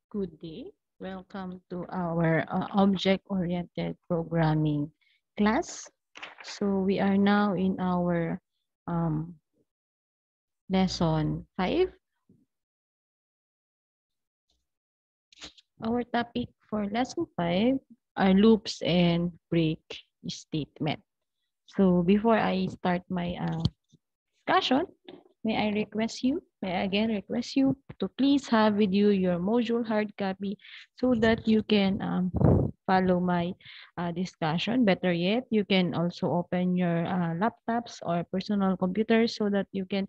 Good day. Welcome to our object-oriented programming class. So we are now in our um, lesson 5. Our topic for lesson 5 are loops and break statement. So before I start my discussion, may I again request you to please have with you your module hard copy so that you can follow my discussion. Better yet, you can also open your laptops or personal computers so that you can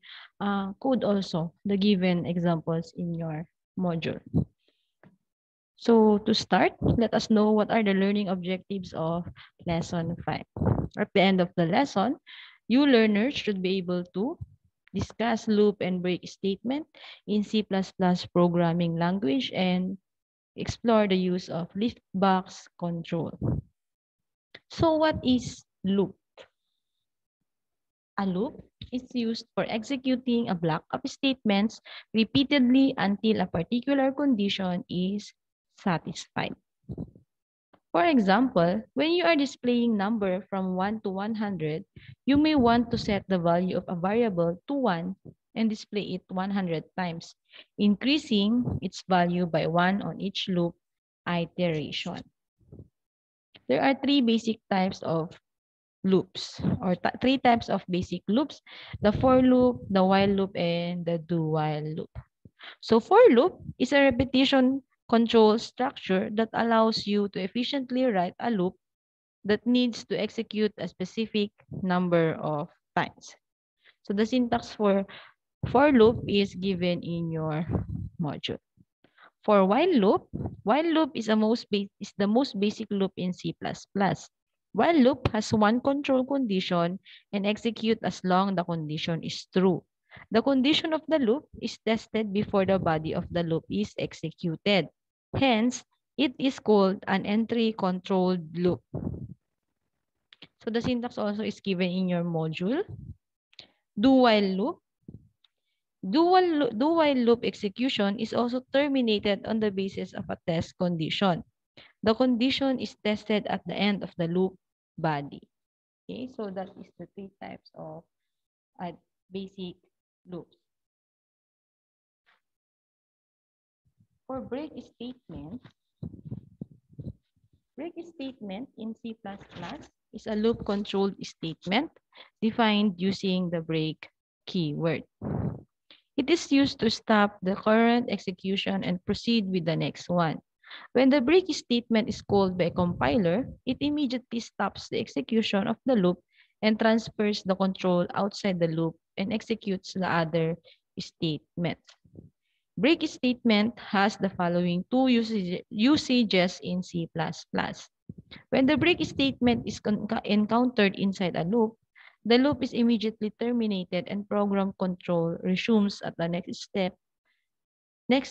code also the given examples in your module. So to start, let us know what are the learning objectives of lesson 5. At the end of the lesson, you learners should be able to discuss loop and break statement in C++ programming language and explore the use of lift box control. So what is loop? A loop is used for executing a block of statements repeatedly until a particular condition is satisfied. For example, when you are displaying number from 1 to 100, you may want to set the value of a variable to 1 and display it 100 times, increasing its value by 1 on each loop iteration. There are three basic types of loops or three types of basic loops: the for loop, the while loop, and the do while loop. So for loop is a repetition control structure that allows you to efficiently write a loop that needs to execute a specific number of times. So the syntax for loop is given in your module. For while loop is the most basic loop in C++. While loop has one control condition and execute as long the condition is true. The condition of the loop is tested before the body of the loop is executed. Hence, it is called an entry controlled loop. So the syntax also is given in your module. Do while loop. Do while loop execution is also terminated on the basis of a test condition. The condition is tested at the end of the loop body. Okay, so that is the three types of basic loops. For break statement in C++ is a loop controlled statement defined using the break keyword. It is used to stop the current execution and proceed with the next one. When the break statement is called by a compiler, it immediately stops the execution of the loop and transfers the control outside the loop and executes the other statement. Break statement has the following two usages in C++. When the break statement is encountered inside a loop, the loop is immediately terminated and program control resumes at the next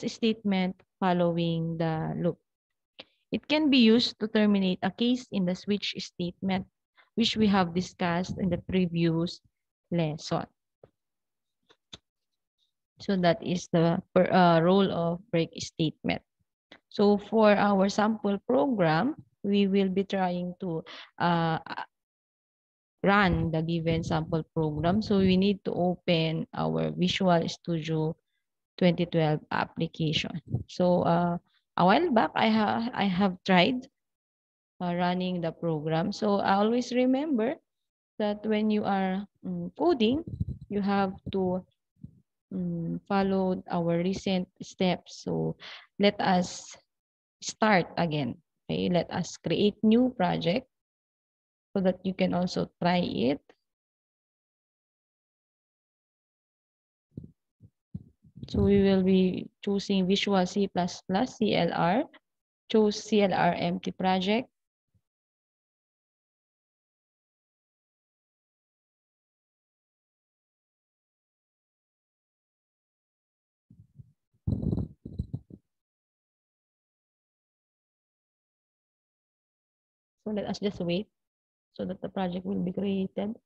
statement following the loop. It can be used to terminate a case in the switch statement, which we have discussed in the previous lesson. So that is the role of break statement. So for our sample program, we will be trying to uh, run the given sample program. So we need to open our Visual Studio 2012 application. So a while back, I have tried running the program. So I always remember that when you are coding, you have to follow our recent steps. So let us start again. Okay, let us create new project so that you can also try it. So we will be choosing Visual C++ CLR. Choose CLR empty project. So let us just wait so that the project will be created.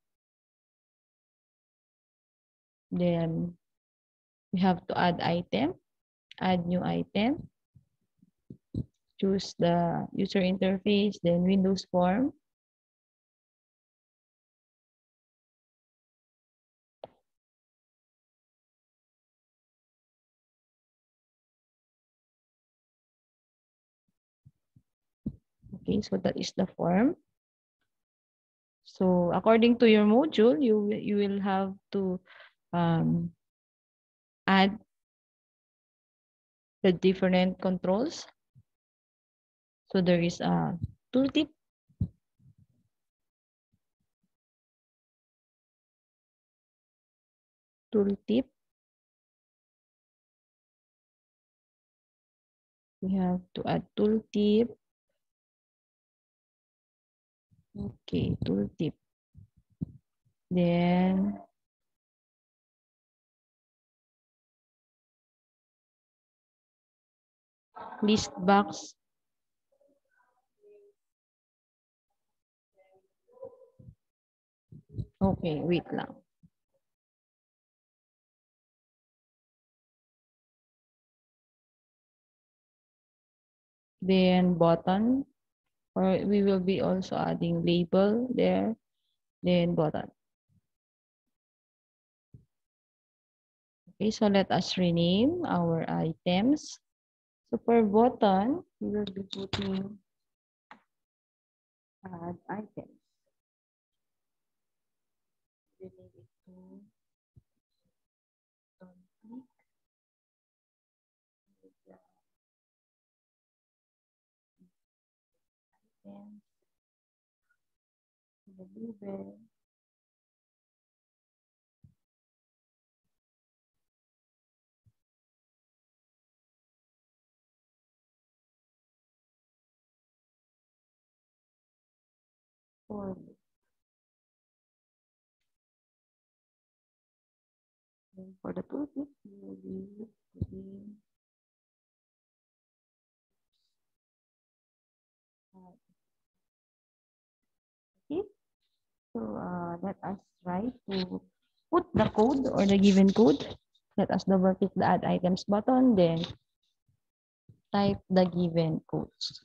Then we have to add item, add new item. choose the user interface, then Windows Form. Okay, so that is the form. So according to your module, you will have to add the different controls. So there is a tooltip, tooltip. We have to add tooltip. Okay, tooltip. Then list box. Okay, wait lang. Then button, or we will be also adding label there. Then button. Okay, so let us rename our items. So for button, we will be putting add items. Rename it to don't click with the items, the label. For the tooltip, we will be putting okay. So let us try to put the code or the given code. Let us double click the add items button, then type the given codes.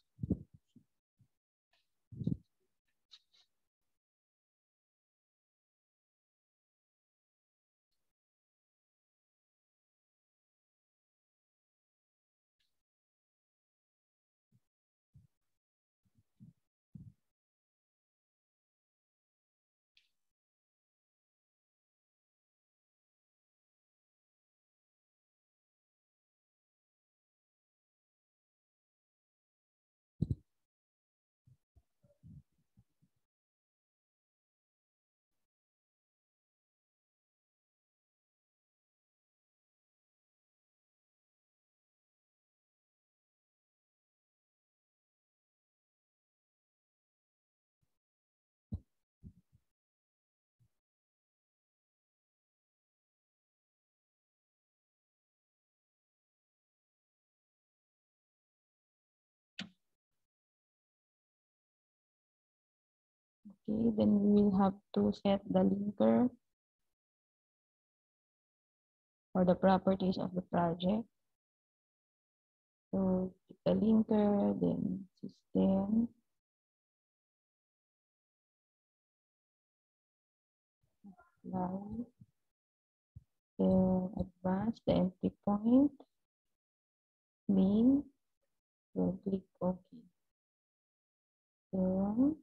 Okay, then we will have to set the linker or the properties of the project. So the linker, then system, live, then advanced, the entry point, main, then click OK. Then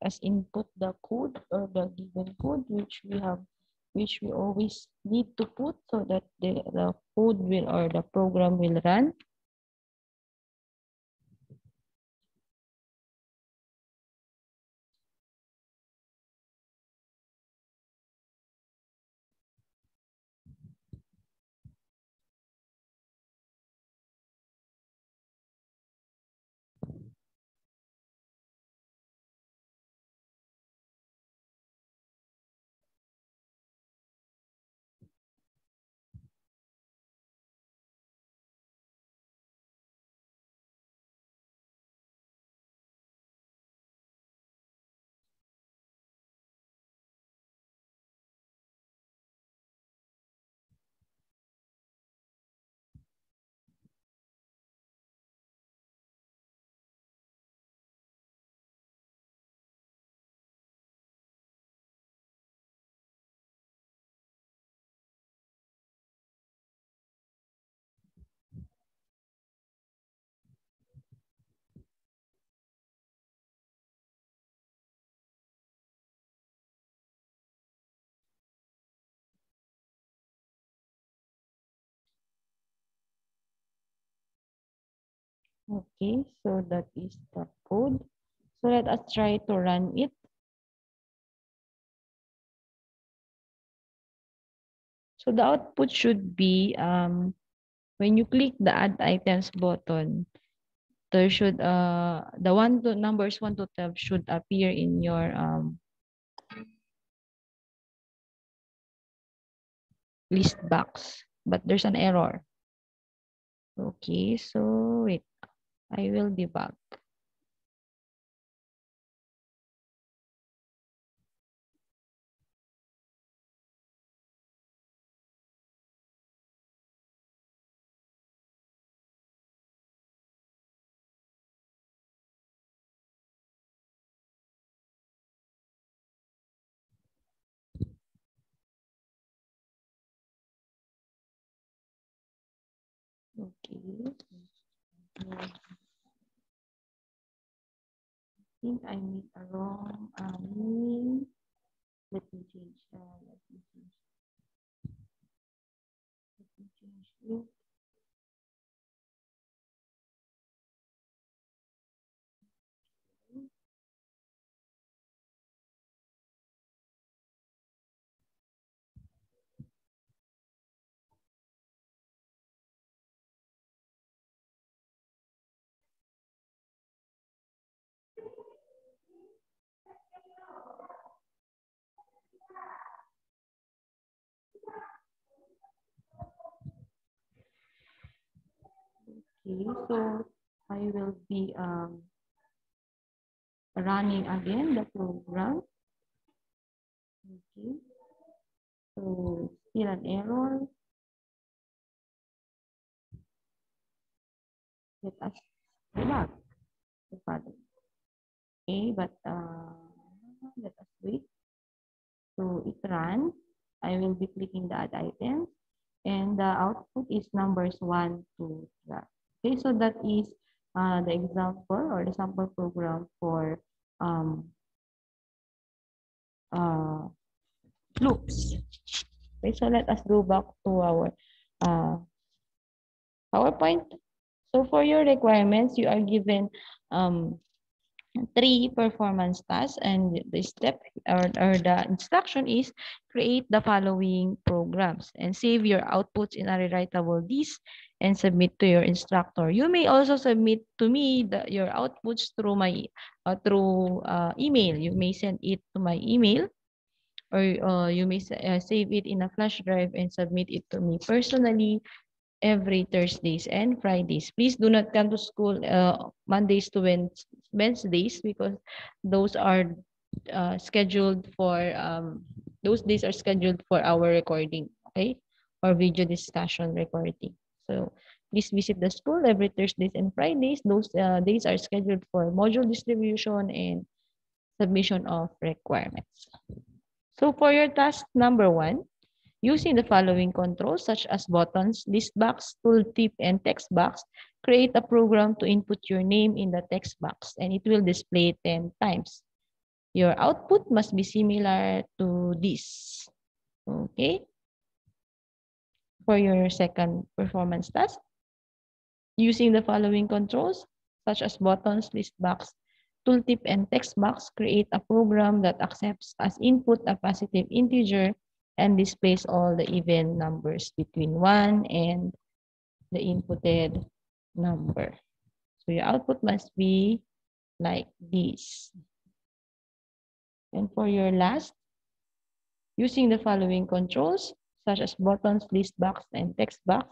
as input the code or the given code which we always need to put so that the code will or the program will run. Okay, so that is the code. So let us try to run it. So the output should be when you click the add items button, there should the numbers 1 to 12 should appear in your list box, but there's an error. Okay, so wait, I will debug. Okay, I think I made a wrong name. Let me change. Let me change it. Okay, so I will be running again the program. Okay, so still an error. Let us go back to further. Okay, but let us wait. So it runs. I will be clicking the add items, and the output is numbers 1 to 12. Okay, so that is the example or the sample program for um, uh, loops. Okay, so let us go back to our uh, PowerPoint. So for your requirements, you are given um, 3 performance tasks, and the step or the instruction is create the following programs and save your outputs in a rewritable disk and submit to your instructor. You may also submit to me your outputs through my email. You may send it to my email, or you may save it in a flash drive and submit it to me personally every Thursdays and Fridays. Please do not come to school Mondays to Wednesdays, because those are scheduled for those days are scheduled for our recording, okay, or video discussion recording. So please visit the school every Thursdays and Fridays. Those days are scheduled for module distribution and submission of requirements. So for your task number 1, using the following controls such as buttons, list box, tooltip, and text box, create a program to input your name in the text box, and it will display 10 times. Your output must be similar to this. Okay? For your second performance task, using the following controls such as buttons, list box, tooltip, and text box, create a program that accepts as input a positive integer and displays all the even numbers between 1 and the inputted number. So your output must be like this. And for your last, using the following controls, such as buttons, list box, and text box,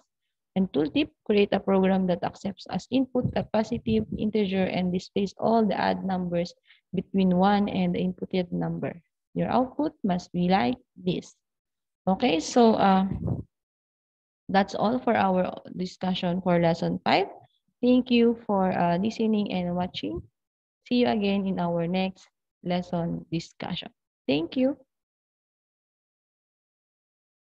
and tooltip, create a program that accepts as input a positive integer and displays all the odd numbers between 1 and the inputted number. Your output must be like this. Okay, so that's all for our discussion for lesson 5. Thank you for listening and watching. See you again in our next lesson discussion. Thank you.